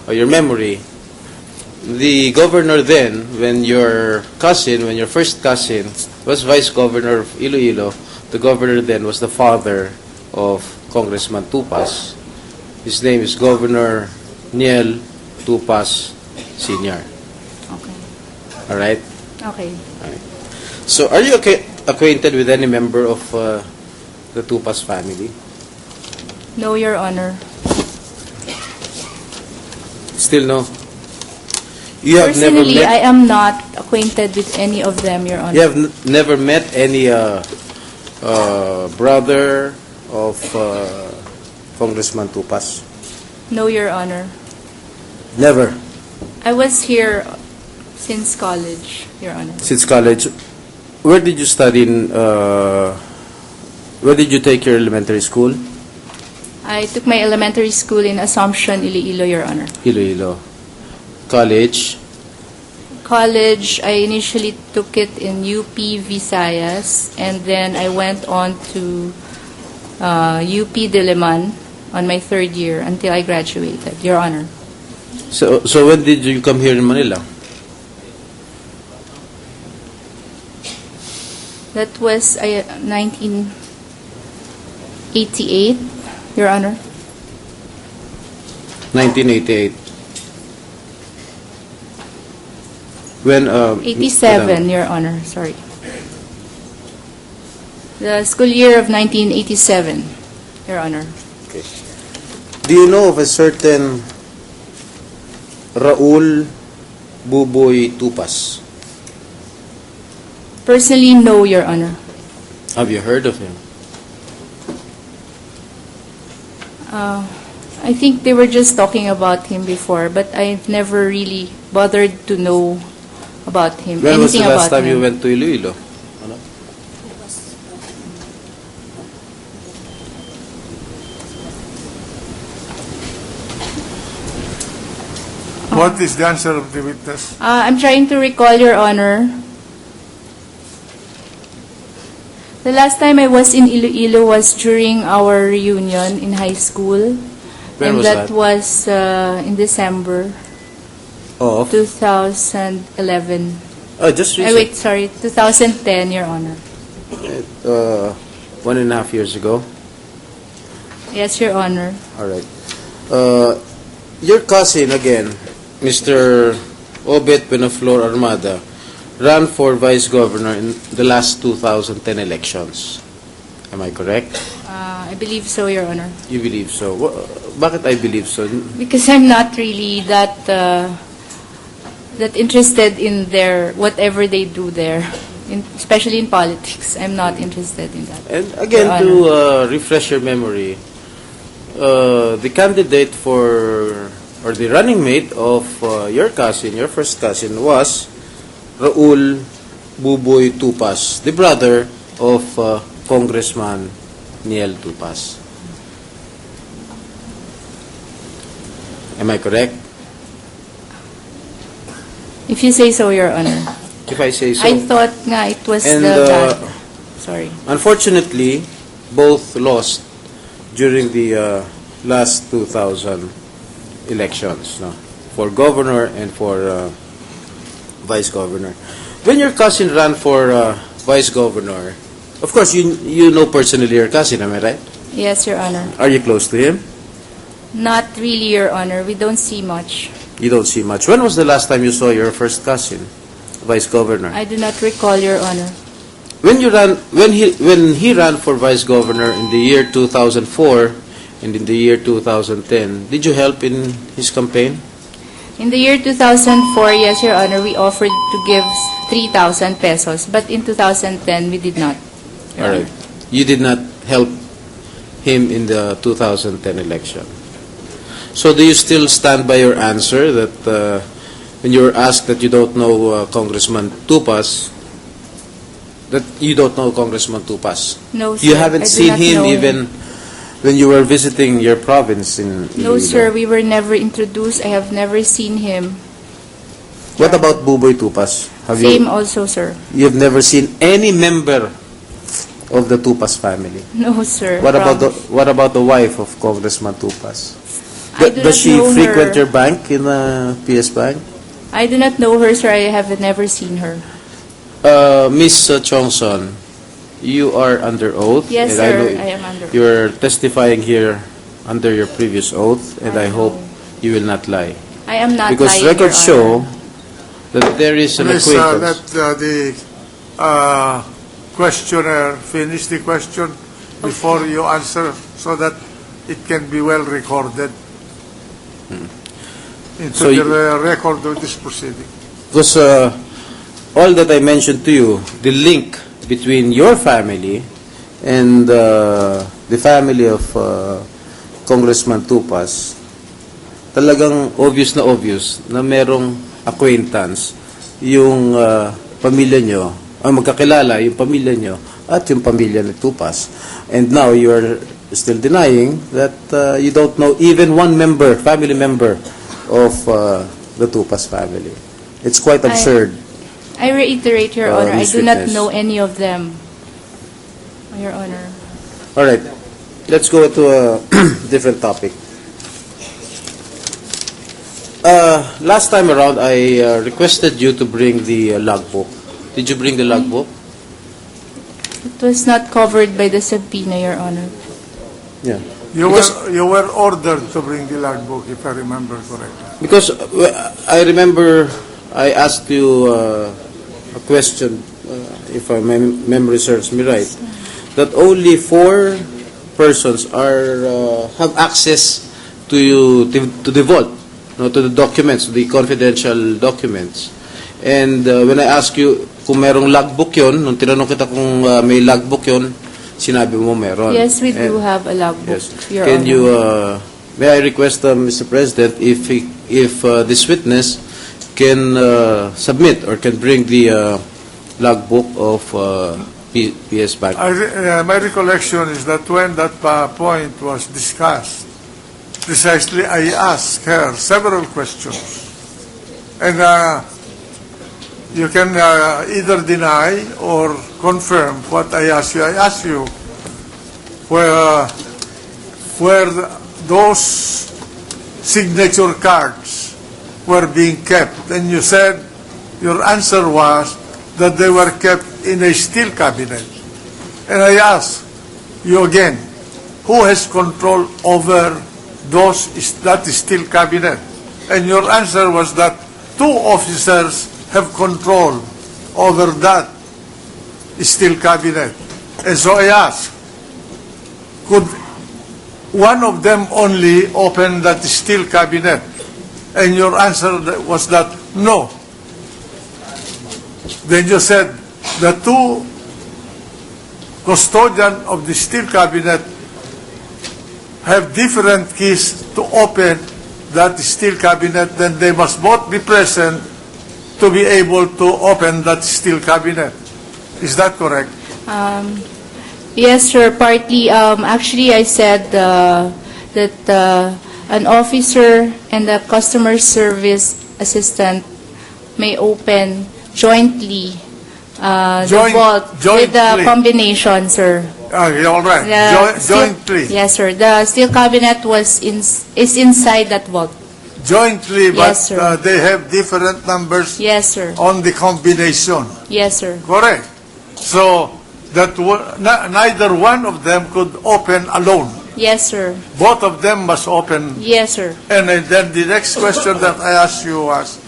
or your memory, the governor then, when your first cousin was vice governor of Iloilo, the governor then was the father of Congressman Tupas. His name is Governor Niel Tupas Sr. Okay. All right? Okay. All right. So, are you acquainted with any member of the Tupas family? No, Your Honor. Still no? You have never Personally, met... I am not acquainted with any of them, Your Honor. You have never met any brother of Congressman Tupas? No, Your Honor. Never. I was here since college, Your Honor. Since college. Where did you study where did you take your elementary school? I took my elementary school in Assumption, Iloilo, Your Honor. Iloilo. College? College, I initially took it in UP Visayas, and then I went on to UP Diliman on my third year until I graduated, Your Honor. So when did you come here in Manila? That was 1988, Your Honor. 1988. When 87, Your Honor, sorry. The school year of 1987, Your Honor. Okay. Do you know of a certain Raul Buboy Tupas? Personally, no, Your Honor. Have you heard of him? I think they were just talking about him before, but I've never really bothered to know about him. When was the anything last about time him. you went to Iloilo? Ano? What is the answer of the witness? I'm trying to recall, Your Honor. The last time I was in Iloilo was during our reunion in high school. When and was that that? was in December Of? 2011. Oh, just I recently. wait, sorry, 2010, Your Honor. 1.5 years ago. Yes, Your Honor. All right. Your cousin again, Mr. Obet Benaflor Armada, ran for vice governor in the last 2010 elections. Am I correct? I believe so, Your Honor. You believe so? Bakit I believe so? Because I'm not really that interested in their whatever they do there, especially in politics. I'm not interested in that. And again, Your to refresh your memory, the candidate or the running mate of your cousin, your first cousin, was Raul Buboy Tupas, the brother of Congressman Niel Tupas. Am I correct? If you say so, Your Honor. If I say so. I thought nga it was And, the guy. Sorry. Unfortunately, both lost during the last 2000 elections, no? For governor and for vice governor. When your cousin ran for vice governor, of course, you know personally your cousin, am I right? Yes, Your Honor. Are you close to him? Not really, Your Honor. We don't see much. You don't see much. When was the last time you saw your first cousin, vice governor? I do not recall, Your Honor. When he ran for vice governor in the year 2004 and in the year 2010, did you help in his campaign? In the year 2004, yes, Your Honor, we offered to give 3,000 pesos, but in 2010, we did not. Your All right. Honor. You did not help him in the 2010 election. So do you still stand by your answer that when you were asked that you don't know Congressman Tupas, that you don't know Congressman Tupas? No, sir. You haven't I do seen not him know even when you were visiting your province in No, Iloilo? sir. We were never introduced. I have never seen him. What about Buboy Tupas? Same also, sir. You've never seen any member of the Tupas family? No, sir. What about the wife of Congressman Tupas? do Does not she know frequent her. your bank in PS Bank? I do not know her, sir. I have never seen her. Miss Chongson, you are under oath. Yes, and sir. I know I am under oath. you're testifying here under your previous oath, and I I hope know. you will not lie. I am not Because lying, Your records Honor. show that there is an Please acquaintance. let the questioner finish the question before you answer so that it can be well recorded into So you- the record of this proceeding. Because all that I mentioned to you, the link between your family and the family of Congressman Tupas, talagang obvious na merong acquaintance yung pamilya nyo, magkakilala yung pamilya nyo at yung pamilya ni Tupas. And now you are still denying that you don't know even one member, family member of the Tupas family. It's quite absurd. I reiterate, Your Honor, I Miss do not Witness. know any of them, Your Honor. All right, let's go to a different topic. Last time around, I requested you to bring the logbook. Did you bring the logbook? It was not covered by the subpoena, Your Honor. Yeah. You Because- were ordered to bring the logbook, if I remember correctly. Because I remember I asked you a question, if my memory serves me right, that only 4 persons have access to the vault, to the documents, the confidential documents. And when I asked you kung merong logbook yun, nung tinanong kita kung may logbook yun, sinabi mo meron. Yes, we do And- have a logbook, Yes. Your Can Honor. you, may I request, Mr. President, if this witness can submit or can bring the logbook of PS Bank? My recollection is that when that point was discussed, precisely I asked her several questions. And you can either deny or confirm what I asked you. I asked you where those signature cards were being kept. And you said, your answer was that they were kept in a steel cabinet. And I ask you again, who has control over that steel cabinet? And your answer was that 2 officers have control over that steel cabinet. And so I ask, could one of them only open that steel cabinet? And your answer was that no. Then you said the 2 custodians of the steel cabinet have different keys to open that steel cabinet, then they must both be present to be able to open that steel cabinet. Is that correct? Yes, sir. Partly, actually, I said that an officer and a customer service assistant may open jointly the vault with the jointly. combination, sir. All right. Jointly. Yes, sir. The steel cabinet is inside that vault. Jointly, but Yes, sir. they have different numbers Yes, sir. on the combination. Yes, sir. Correct. So that neither one of them could open alone. Yes, sir. Both of them must open. Yes, sir. And then the next question that I asked you was,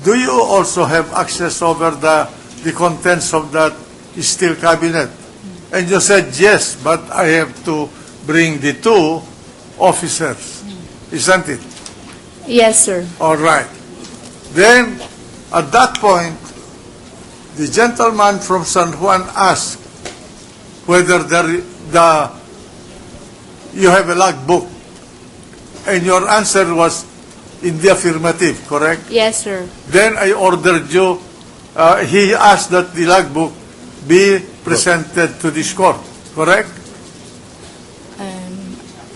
do you also have access over the contents of that steel cabinet? And you said yes, but I have to bring the 2 officers. Isn't it? Yes, sir. All right. Then, at that point, the gentleman from San Juan asked whether you have a logbook. And your answer was in the affirmative, correct? Yes, sir. Then I ordered you, he asked that the logbook be presented to this court, correct?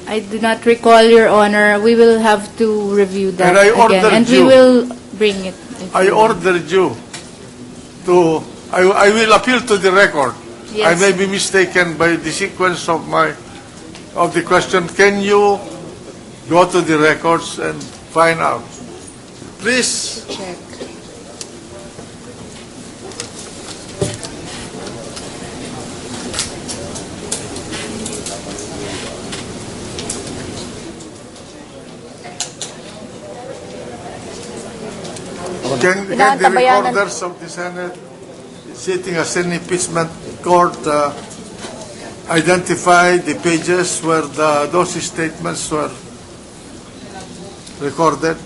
I do not recall, Your Honor. We will have to review that And I ordered again. And we you. will bring it. if I you- ordered you to, I will appeal to the record. Yes, I may sir. be mistaken by the sequence of the question. Can you go to the records and find out. Please. Check. Can the Bayan. recorders of the Senate sitting as an impeachment court identify the pages where those statements were recorded?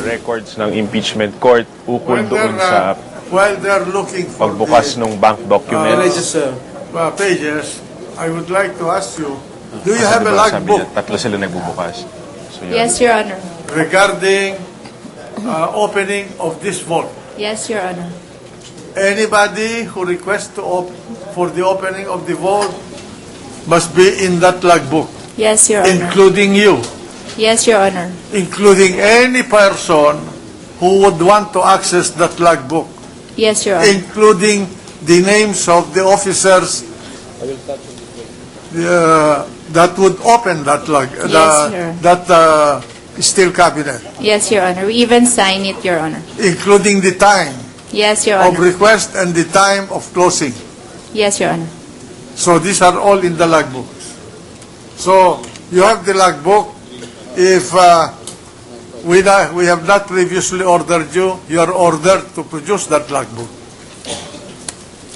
Records ng impeachment court ukol doon sa While they're looking for pagbukas ng bank Can I documents. just, pages, I would like to ask you, do you Kasi have a diba, sabi logbook niya, tatlo sila nagbubukas. So, yun. Yes, Your Honor. regarding opening of this vault? Yes, Your Honor. Anybody who requests for the opening of the vault must be in that logbook, Yes, Your Honor. including you, Yes, Your Honor. including any person who would want to access that logbook, Yes, Your Honor. including the names of the officers that would open that sir. that steel cabinet, Yes, Your Honor. We even sign it, Your Honor. including the time Yes, Your of Honor. request and the time of closing. Yes, Your Honor. So these are all in the logbooks. So you have the logbook. If we have not previously ordered you, you are ordered to produce that logbook.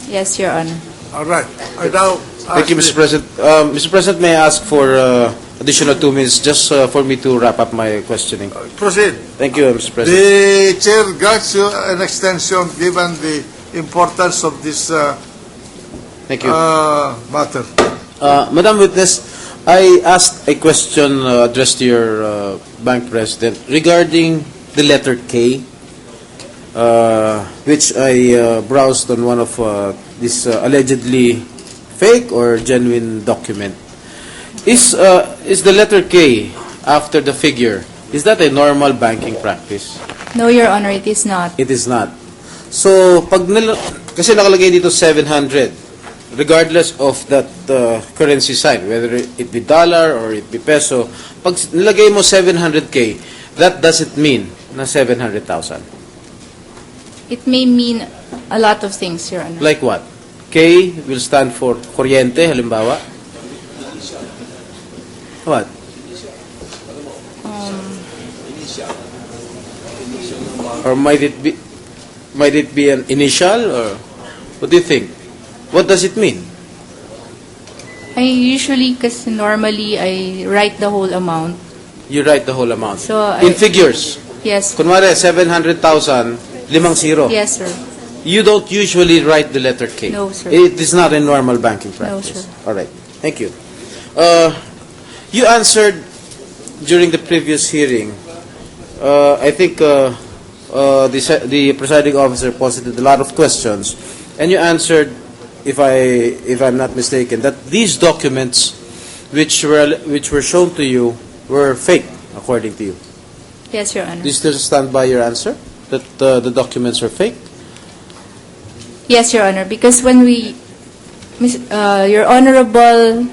Yes, Your Honor. All right. I now thank you, Mr. President. Mr. President, may I ask for additional 2 minutes just for me to wrap up my questioning? Proceed. Thank you, Mr. President. The chair grants you an extension given the importance of this Thank you. matter. Madam Witness, I asked a question addressed to your bank president regarding the letter K, which I browsed on one of this allegedly fake or genuine document. Is the letter K after the figure, is that a normal banking practice? No, Your Honor, it is not. It is not. So, kasi nakalagay dito 700, regardless of that currency sign, whether it be dollar or it be peso, pag nilagay mo 700K, that doesn't mean na 700,000. It may mean a lot of things, Your Honor. Like what? K will stand for kuryente, halimbawa. What? Or might it be an initial, or what do you think? What does it mean? I usually, kasi normally, I write the whole amount. You write the whole amount. So, in figures. Yes. Kunwari, 700,000, 5-0. Yes, sir. You don't usually write the letter K. No, sir. It is not a normal banking No, practice. sir. All right. Thank you. You answered during the previous hearing. I think the presiding officer posited a lot of questions, and you answered, if I'm not mistaken, that these documents, which were shown to you, were fake, according to you. Yes, Your Honor. Do you still stand by your answer that the documents are fake? Yes, Your Honor, because when Your Honorable